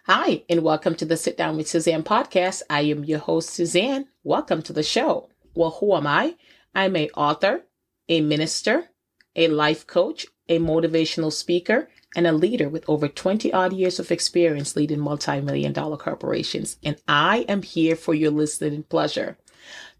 Hi, and welcome to the Sit Down with Suzanne podcast. I am your host, Suzanne. Welcome to the show. Well, who am I? I'm a author, a minister, a life coach, a motivational speaker, and a leader with over 20 odd years of experience leading multi-million dollar corporations. And I am here for your listening pleasure.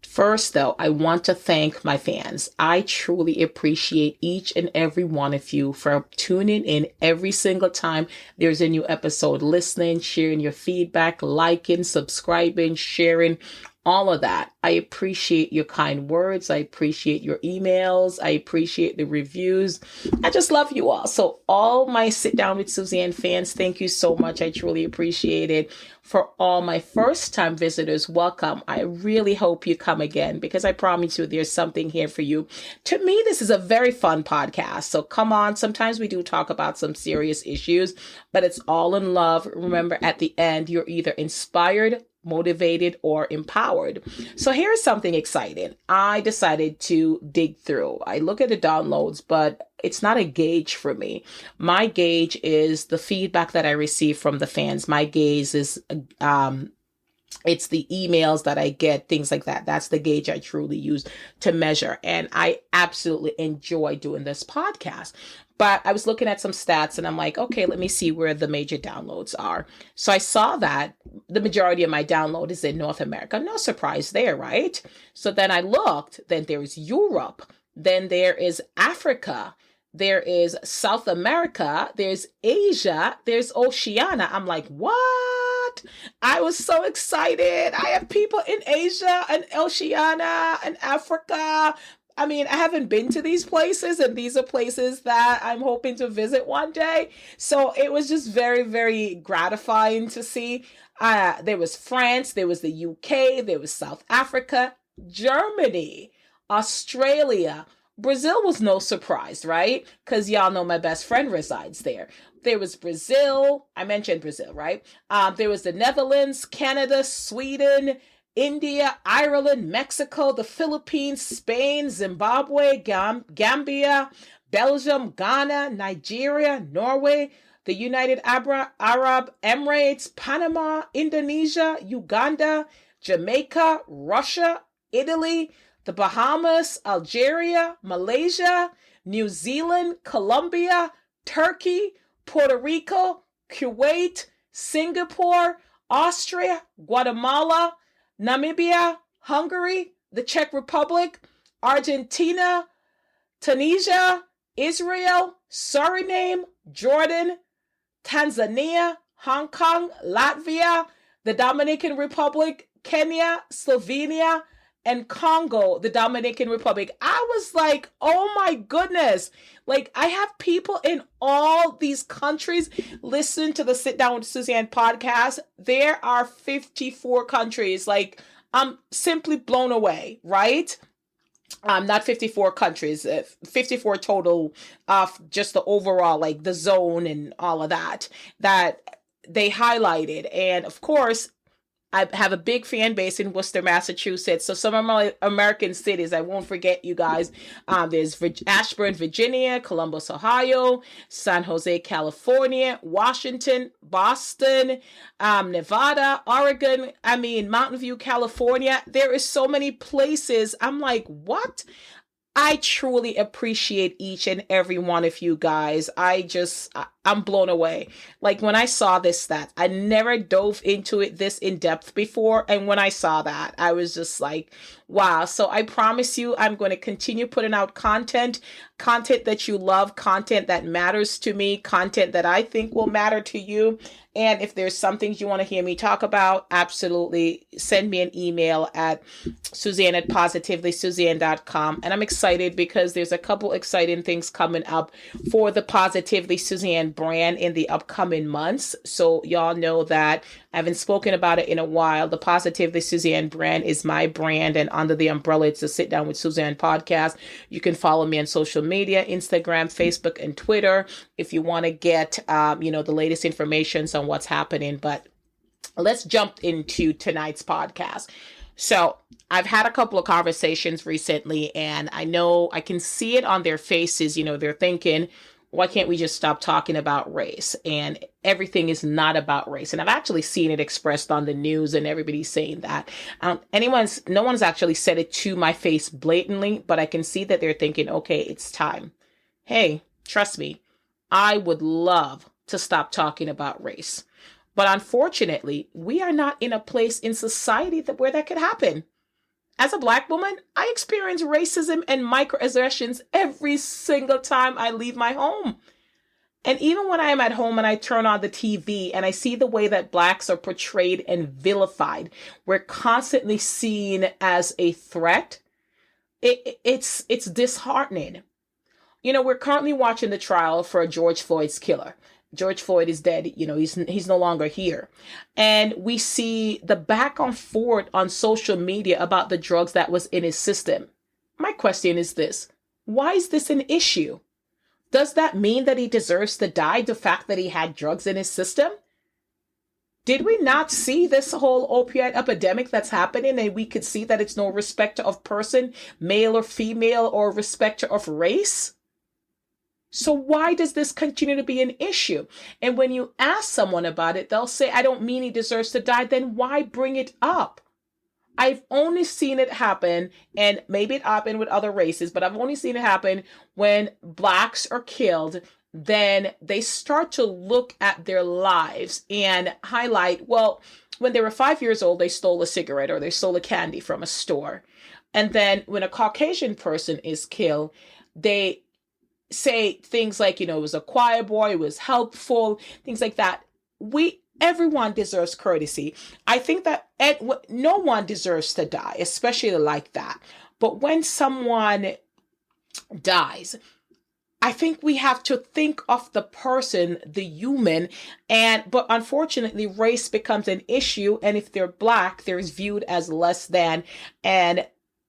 First, though, I want to thank my fans. I truly appreciate each and every one of you for tuning in every single time there's a new episode, listening, sharing your feedback, liking, subscribing, sharing, all of that. I appreciate your kind words. I appreciate your emails. I appreciate the reviews. I just love you all. So all my Sit Down with Suzanne fans, thank you so much. I truly appreciate it. For all my first time visitors, welcome. I really hope you come again because I promise you there's something here for you. To me, this is a very fun podcast. So come on. Sometimes we do talk about some serious issues, but it's all in love. Remember, at the end, you're either inspired, motivated, or empowered. So here's something exciting. I decided to dig through. I look at the downloads, but it's not a gauge for me. My gauge is the feedback that I receive from the fans. My gauge is it's the emails that I get, things like that. That's the gauge I truly use to measure. And I absolutely enjoy doing this podcast. But I was looking at some stats and I'm like, okay, let me see where the major downloads are. So I saw that the majority of my download is in North America. No surprise there, right? So then I looked, then there's Europe, then there is Africa, there is South America, there's Asia, there's Oceania. I'm like, what? I was so excited. I have people in Asia and Oceania and Africa. I mean, I haven't been to these places, and these are places that I'm hoping to visit one day. So it was just very, very gratifying to see. There was France, there was the UK, there was South Africa, Germany, Australia. Brazil was no surprise, right? Because y'all know my best friend resides there. There was Brazil. I mentioned Brazil, right? There was the Netherlands, Canada, Sweden, India, Ireland, Mexico, the Philippines, Spain, Zimbabwe, Gambia, Belgium, Ghana, Nigeria, Norway, the United Arab Emirates, Panama, Indonesia, Uganda, Jamaica, Russia, Italy, the Bahamas, Algeria, Malaysia, New Zealand, Colombia, Turkey, Puerto Rico, Kuwait, Singapore, Austria, Guatemala, Namibia, Hungary, the Czech Republic, Argentina, Tunisia, Israel, Suriname, Jordan, Tanzania, Hong Kong, Latvia, the Dominican Republic, Kenya, Slovenia, and Congo, the Dominican Republic. I was like, oh my goodness. Like, I have people in all these countries listen to the Sit Down with Suzanne podcast. There are 54 countries. Like, I'm simply blown away, right? Not 54 countries, 54 total of just the overall, like the zone and all of that they highlighted. And of course, I have a big fan base in Worcester, Massachusetts. So some of my American cities, I won't forget you guys. There's Ashburn, Virginia, Columbus, Ohio, San Jose, California, Washington, Boston, Nevada, Oregon. I mean, Mountain View, California. There is so many places. I'm like, what? I truly appreciate each and every one of you guys. I'm blown away. Like when I saw this stat, I never dove into it this in depth before. And when I saw that, I was just like, wow. So I promise you, I'm going to continue putting out content that you love, content that matters to me, content that I think will matter to you. And if there's some things you want to hear me talk about, absolutely send me an email at Suzanne@positivelysuzanne.com. And I'm excited because there's a couple exciting things coming up for the Positively Suzanne brand in the upcoming months. So y'all know that I haven't spoken about it in a while. The Positively Suzanne brand is my brand, and under the umbrella, it's the Sit Down with Suzanne podcast. You can follow me on social media, Instagram, Facebook, and Twitter if you want to get, the latest information on what's happening. But let's jump into tonight's podcast. So I've had a couple of conversations recently, and I know I can see it on their faces. They're thinking, why can't we just stop talking about race? And everything is not about race. And I've actually seen it expressed on the news and everybody's saying that. No one's actually said it to my face blatantly, but I can see that they're thinking, okay, it's time. Hey, trust me, I would love to stop talking about race. But unfortunately, we are not in a place in society where that could happen. As a Black woman, I experience racism and microaggressions every single time I leave my home. And even when I am at home and I turn on the TV and I see the way that Blacks are portrayed and vilified, we're constantly seen as a threat. It's disheartening. We're currently watching the trial for George Floyd's killer. George Floyd is dead. He's no longer here. And we see the back and forth on social media about the drugs that was in his system. My question is this: why is this an issue? Does that mean that he deserves to die, the fact that he had drugs in his system? Did we not see this whole opioid epidemic that's happening, and we could see that it's no respecter of person, male or female, or respecter of race? So why does this continue to be an issue? And when you ask someone about it, they'll say, I don't mean he deserves to die. Then why bring it up? I've only seen it happen, and maybe it happened with other races, but I've only seen it happen when Blacks are killed. Then they start to look at their lives and highlight, well, when they were 5 years old, they stole a cigarette or they stole a candy from a store. And then when a Caucasian person is killed, they say things like, it was a choir boy, it was helpful, things like that. Everyone deserves courtesy. I think that no one deserves to die, especially like that. But when someone dies, I think we have to think of the person, the human, but unfortunately, race becomes an issue. And if they're Black, they're viewed as less than. And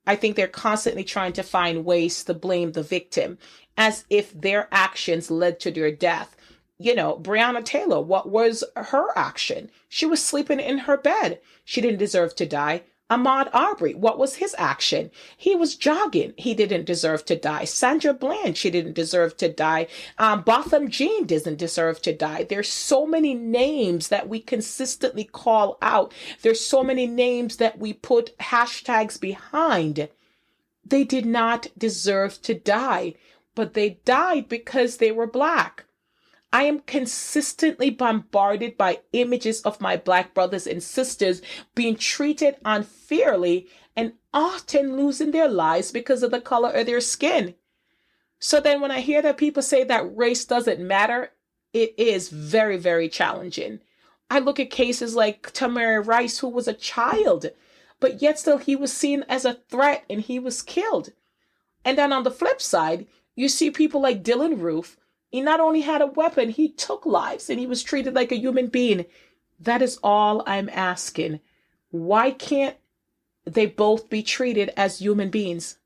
I think they're constantly trying to find ways to blame the victim, as if their actions led to their death. Breonna Taylor, what was her action? She was sleeping in her bed. She didn't deserve to die. Ahmaud Arbery, what was his action? He was jogging. He didn't deserve to die. Sandra Bland, she didn't deserve to die. Botham Jean doesn't deserve to die. There's so many names that we consistently call out. There's so many names that we put hashtags behind. They did not deserve to die, but they died because they were Black. I am consistently bombarded by images of my Black brothers and sisters being treated unfairly and often losing their lives because of the color of their skin. So then when I hear that people say that race doesn't matter, it is very, very challenging. I look at cases like Tamir Rice, who was a child, but yet still he was seen as a threat and he was killed. And then on the flip side, you see people like Dylan Roof. He not only had a weapon, he took lives and he was treated like a human being. That is all I'm asking. Why can't they both be treated as human beings?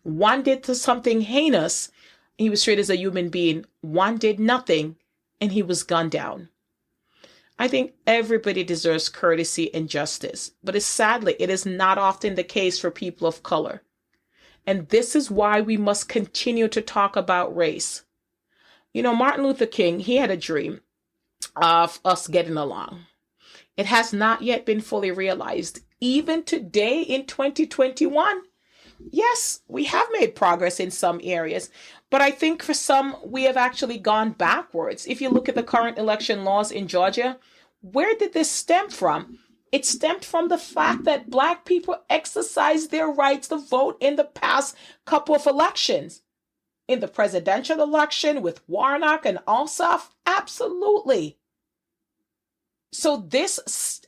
One did something heinous, he was treated as a human being. One did nothing, and he was gunned down. I think everybody deserves courtesy and justice, but sadly, it is not often the case for people of color. And this is why we must continue to talk about race. Martin Luther King, he had a dream of us getting along. It has not yet been fully realized. Even today in 2021, yes, we have made progress in some areas, but I think for some, we have actually gone backwards. If you look at the current election laws in Georgia, where did this stem from? It stemmed from the fact that Black people exercised their rights to vote in the past couple of elections. In the presidential election with Warnock and Ossoff, absolutely. So this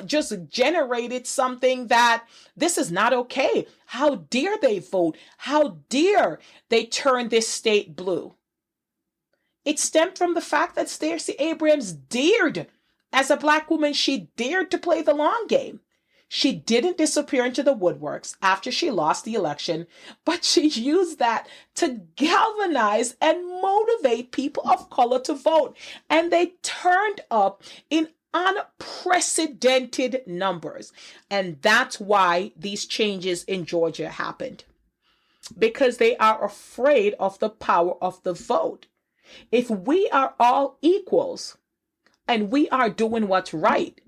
just generated something that this is not okay. How dare they vote? How dare they turn this state blue? It stemmed from the fact that Stacey Abrams dared, as a Black woman, she dared to play the long game. She didn't disappear into the woodworks after she lost the election, but she used that to galvanize and motivate people of color to vote. And they turned up in unprecedented numbers. And that's why these changes in Georgia happened. Because they are afraid of the power of the vote. If we are all equals and we are doing what's right,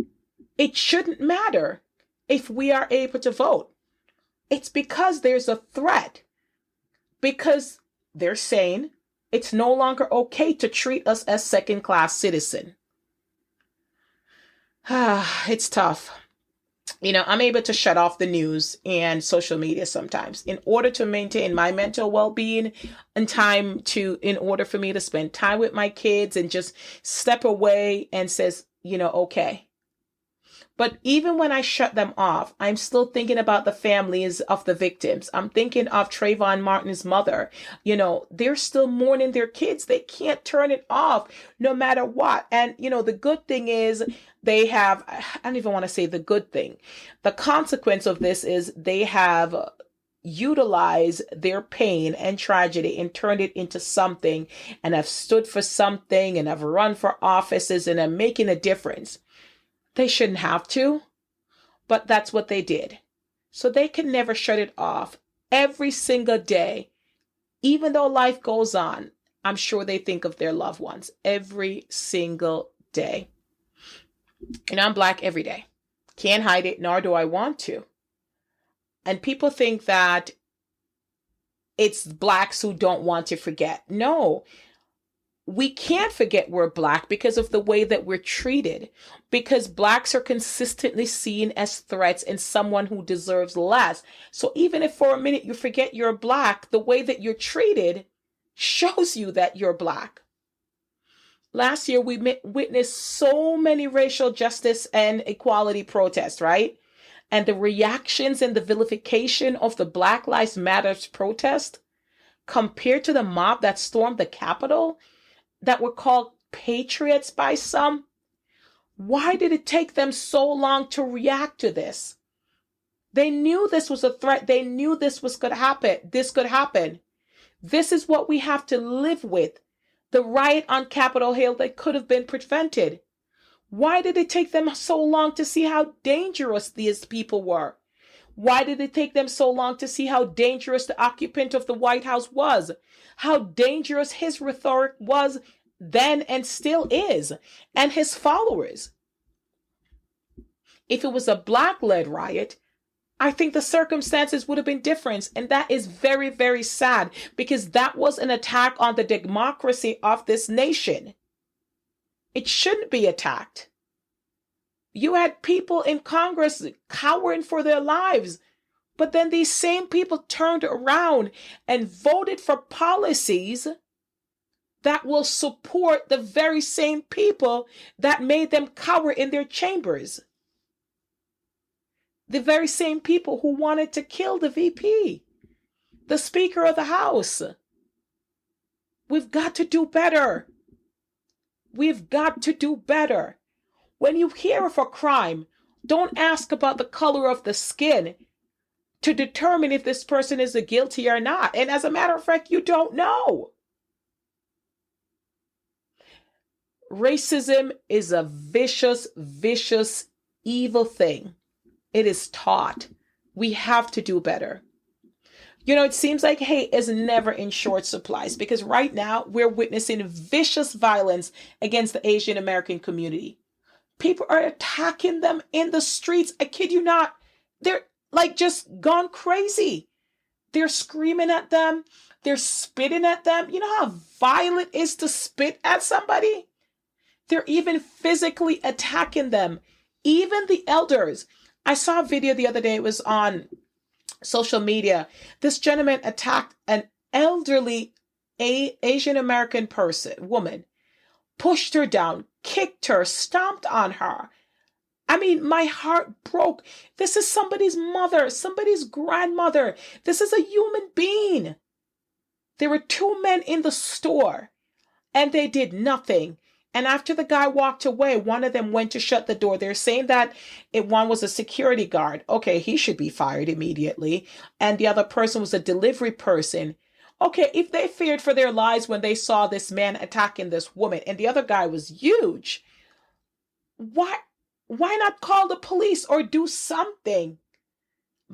it shouldn't matter if we are able to vote. It's because there's a threat, because they're saying it's no longer okay to treat us as second-class citizens. It's tough. I'm able to shut off the news and social media sometimes in order to maintain my mental well-being and in order for me to spend time with my kids and just step away and says, okay. But even when I shut them off, I'm still thinking about the families of the victims. I'm thinking of Trayvon Martin's mother. They're still mourning their kids. They can't turn it off no matter what. And, the good thing is I don't even want to say the good thing. The consequence of this is they have utilized their pain and tragedy and turned it into something, and have stood for something, and have run for offices, and are making a difference. They shouldn't have to, but that's what they did. So they can never shut it off. Every single day, even though life goes on, I'm sure they think of their loved ones every single day. I'm Black every day. Can't hide it, nor do I want to. And people think that it's Blacks who don't want to forget. No. We can't forget we're Black because of the way that we're treated, because Blacks are consistently seen as threats and someone who deserves less. So even if for a minute you forget you're Black, the way that you're treated shows you that you're Black. Last year, we witnessed so many racial justice and equality protests, right? And the reactions and the vilification of the Black Lives Matter protest compared to the mob that stormed the Capitol, that were called patriots by some. Why did it take them so long to react to this? They knew this was a threat. They knew this could happen. This could happen. This is what we have to live with. The riot on Capitol Hill that could have been prevented. Why did it take them so long to see how dangerous these people were? Why did it take them so long to see how dangerous the occupant of the White House was? How dangerous his rhetoric was then and still is, and his followers? If it was a Black-led riot, I think the circumstances would have been different. And that is very, very sad, because that was an attack on the democracy of this nation. It shouldn't be attacked. You had people in Congress cowering for their lives, but then these same people turned around and voted for policies that will support the very same people that made them cower in their chambers. The very same people who wanted to kill the VP, the Speaker of the House. We've got to do better. We've got to do better. When you hear of a crime, don't ask about the color of the skin to determine if this person is guilty or not. And as a matter of fact, you don't know. Racism is a vicious, vicious, evil thing. It is taught. We have to do better. It seems like hate is never in short supplies, because right now we're witnessing vicious violence against the Asian American community. People are attacking them in the streets. I kid you not. They're just gone crazy. They're screaming at them. They're spitting at them. You know how violent it is to spit at somebody? They're even physically attacking them. Even the elders. I saw a video the other day. It was on social media. This gentleman attacked an elderly Asian American woman, pushed her down, kicked her, stomped on her. I mean, my heart broke. This is somebody's mother, somebody's grandmother. This is a human being. There were two men in the store and they did nothing. And after the guy walked away, one of them went to shut the door. They're saying that one was a security guard. Okay, he should be fired immediately. And the other person was a delivery person. Okay, if they feared for their lives when they saw this man attacking this woman and the other guy was huge, why not call the police or do something?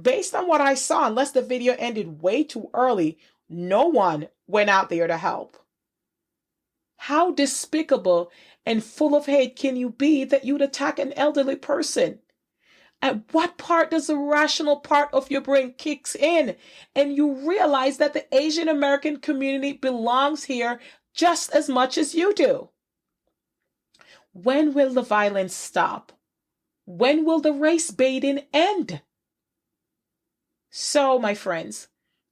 Based on what I saw, unless the video ended way too early, no one went out there to help. How despicable and full of hate can you be that you'd attack an elderly person? At what part does the rational part of your brain kicks in and you realize that the Asian American community belongs here just as much as you do? When will the violence stop? When will the race baiting end? So, my friends,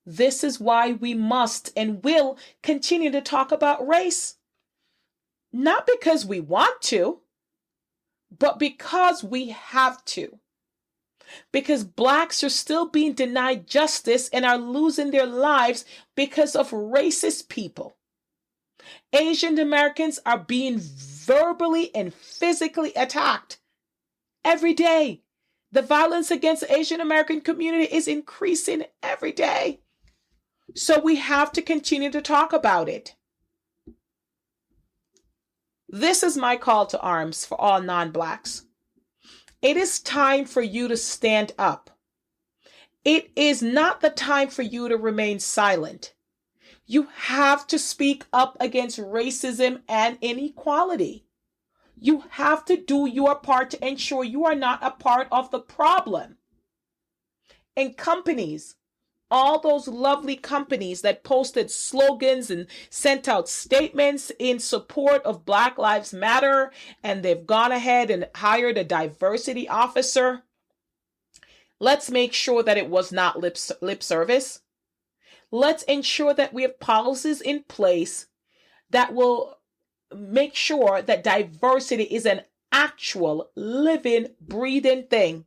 this is why we must and will continue to talk about race. Not because we want to, but because we have to. Because Blacks are still being denied justice and are losing their lives because of racist people. Asian Americans are being verbally and physically attacked every day. The violence against the Asian American community is increasing every day. So we have to continue to talk about it. This is my call to arms for all non-Blacks. It is time for you to stand up. It is not the time for you to remain silent. You have to speak up against racism and inequality. You have to do your part to ensure you are not a part of the problem. And companies, all those lovely companies that posted slogans and sent out statements in support of Black Lives Matter, and they've gone ahead and hired a diversity officer. Let's make sure that it was not lip service. Let's ensure that we have policies in place that will make sure that diversity is an actual living, breathing thing.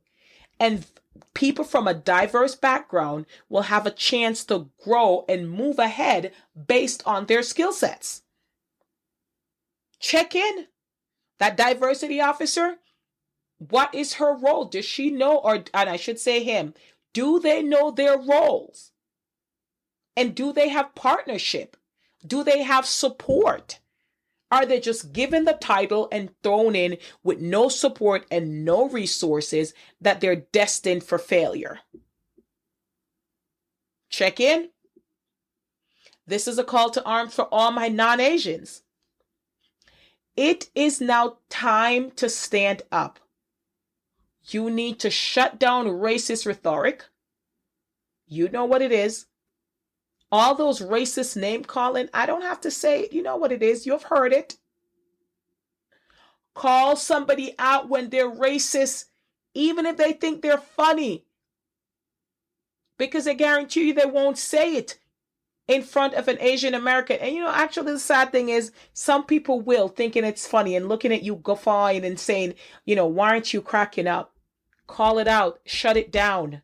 And people from a diverse background will have a chance to grow and move ahead based on their skill sets. Check in. That diversity officer, what is her role? Does she know, and I should say him, do they know their roles? And do they have partnership? Do they have support? Are they just given the title and thrown in with no support and no resources that they're destined for failure? Check in. This is a call to arms for all my non-Asians. It is now time to stand up. You need to shut down racist rhetoric. You know what it is. All those racist name calling, I don't have to say it. You know what it is. You've heard it. Call somebody out when they're racist, even if they think they're funny. Because I guarantee you they won't say it in front of an Asian American. And actually the sad thing is some people will, thinking it's funny and looking at you guffawing and saying, why aren't you cracking up? Call it out. Shut it down.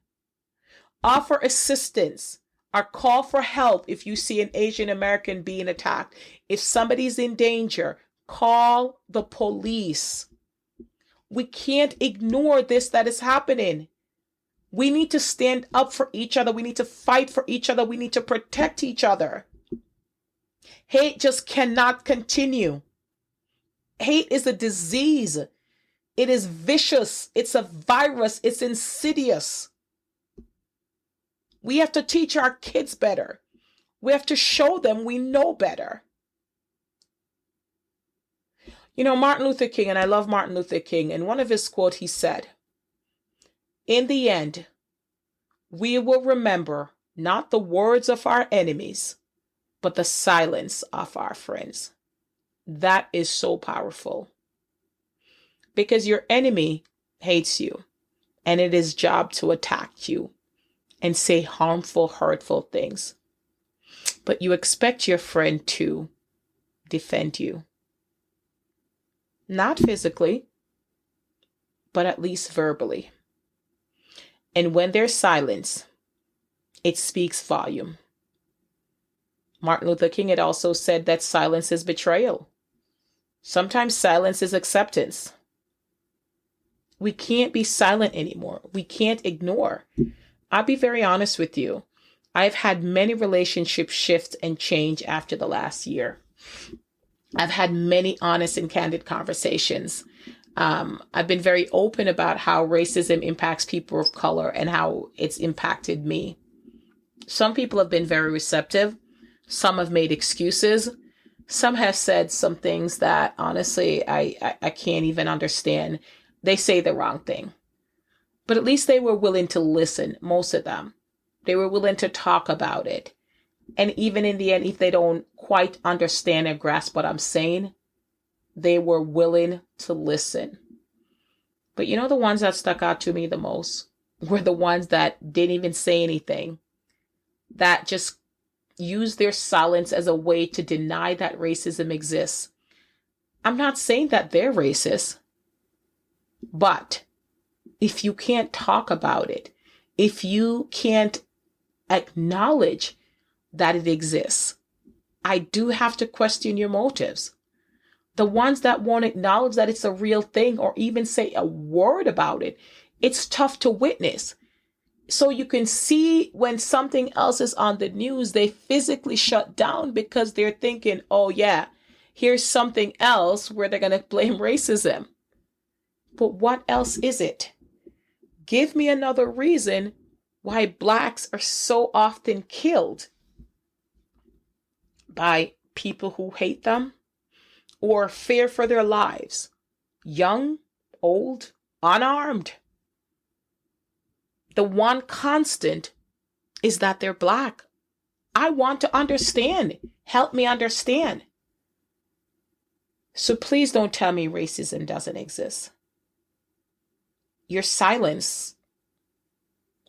Offer assistance. Or call for help if you see an Asian American being attacked. If somebody's in danger, call the police. We can't ignore this that is happening. We need to stand up for each other. We need to fight for each other. We need to protect each other. Hate just cannot continue. Hate is a disease. It is vicious. It's a virus. It's insidious. We have to teach our kids better. We have to show them we know better. Martin Luther King, and I love Martin Luther King, in one of his quotes, he said, "In the end, we will remember not the words of our enemies, but the silence of our friends." That is so powerful. Because your enemy hates you, and it is his job to attack you and say harmful, hurtful things. But you expect your friend to defend you. Not physically, but at least verbally. And when there's silence, it speaks volume. Martin Luther King had also said that silence is betrayal. Sometimes silence is acceptance. We can't be silent anymore. We can't ignore. I'll be very honest with you. I've had many relationships shift and change after the last year. I've had many honest and candid conversations. I've been very open about how racism impacts people of color and how it's impacted me. Some people have been very receptive. Some have made excuses. Some have said some things that honestly I can't even understand. They say the wrong thing. But at least they were willing to listen, most of them. They were willing to talk about it. And even in the end, if they don't quite understand and grasp what I'm saying, they were willing to listen. But the ones that stuck out to me the most were the ones that didn't even say anything, that just used their silence as a way to deny that racism exists. I'm not saying that they're racist, but if you can't talk about it, if you can't acknowledge that it exists, I do have to question your motives. The ones that won't acknowledge that it's a real thing or even say a word about it, it's tough to witness. So you can see when something else is on the news, they physically shut down because they're thinking, oh yeah, here's something else where they're going to blame racism. But what else is it? Give me another reason why Blacks are so often killed by people who hate them or fear for their lives. Young, old, unarmed. The one constant is that they're Black. I want to understand. Help me understand. So please don't tell me racism doesn't exist. Your silence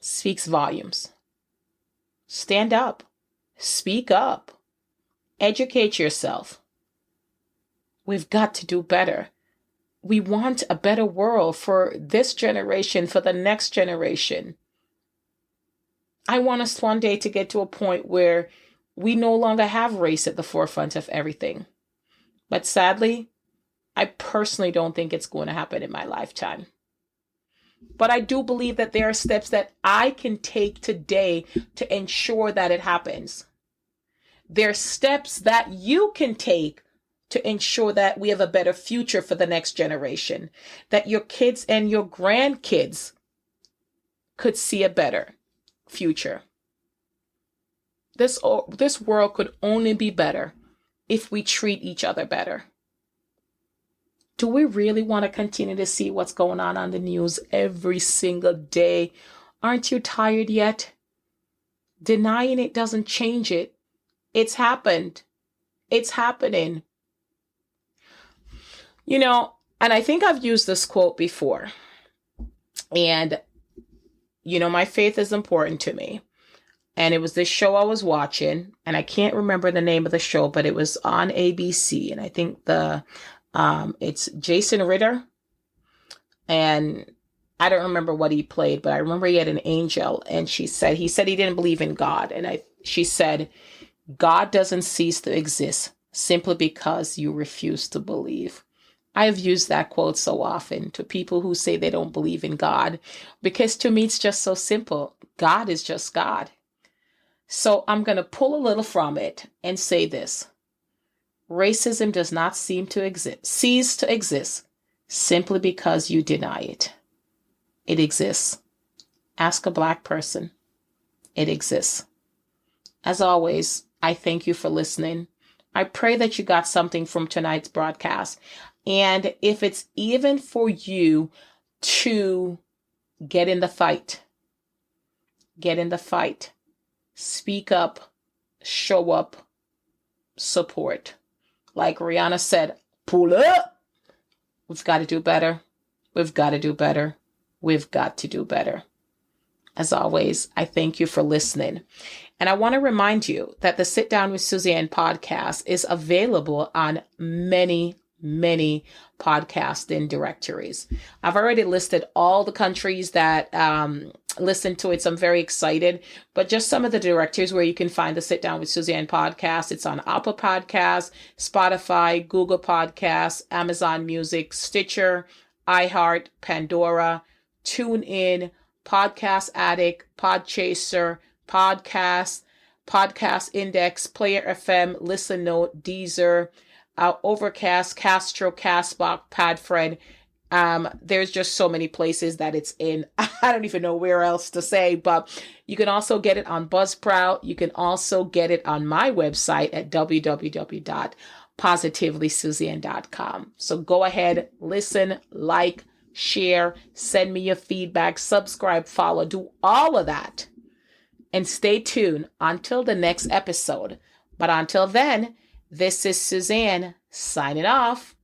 speaks volumes. Stand up. Speak up. Educate yourself. We've got to do better. We want a better world for this generation, for the next generation. I want us one day to get to a point where we no longer have race at the forefront of everything. But sadly, I personally don't think it's going to happen in my lifetime. But I do believe that there are steps that I can take today to ensure that it happens. There are steps that you can take to ensure that we have a better future for the next generation, that your kids and your grandkids could see a better future. This world could only be better if we treat each other better. Do we really want to continue to see what's going on the news every single day? Aren't you tired yet? Denying it doesn't change it. It's happened. It's happening. And I think I've used this quote before. And, my faith is important to me. And it was this show I was watching, and I can't remember the name of the show, but it was on ABC. And I think it's Jason Ritter. And I don't remember what he played, but I remember he had an angel. And he said he didn't believe in God. And she said, God doesn't cease to exist simply because you refuse to believe. I've used that quote so often to people who say they don't believe in God, because to me, it's just so simple. God is just God. So I'm going to pull a little from it and say this. Racism does not cease to exist simply because you deny it. It exists. Ask a Black person. It exists. As always, I thank you for listening. I pray that you got something from tonight's broadcast. And if it's even for you to get in the fight, speak up, show up, support. Like Rihanna said, pull up. We've got to do better. We've got to do better. We've got to do better. As always, I thank you for listening. And I want to remind you that the Sit Down with Suzanne podcast is available on many podcasting directories. I've already listed all the countries that listen to it, so I'm very excited. But just some of the directories where you can find the Sit Down with Suzanne podcast. It's on Apple Podcasts, Spotify, Google Podcasts, Amazon Music, Stitcher, iHeart, Pandora, TuneIn, Podcast Addict, Podchaser, Podcast Index, Player FM, Listen Note, Deezer, Overcast, Castro, Castbox, Padfred. There's just so many places that it's in. I don't even know where else to say, but you can also get it on Buzzsprout. You can also get it on my website at positivelysuzanne.com. So go ahead, listen, like, share, send me your feedback, subscribe, follow, do all of that. And stay tuned until the next episode. But until then, this is Suzanne signing off.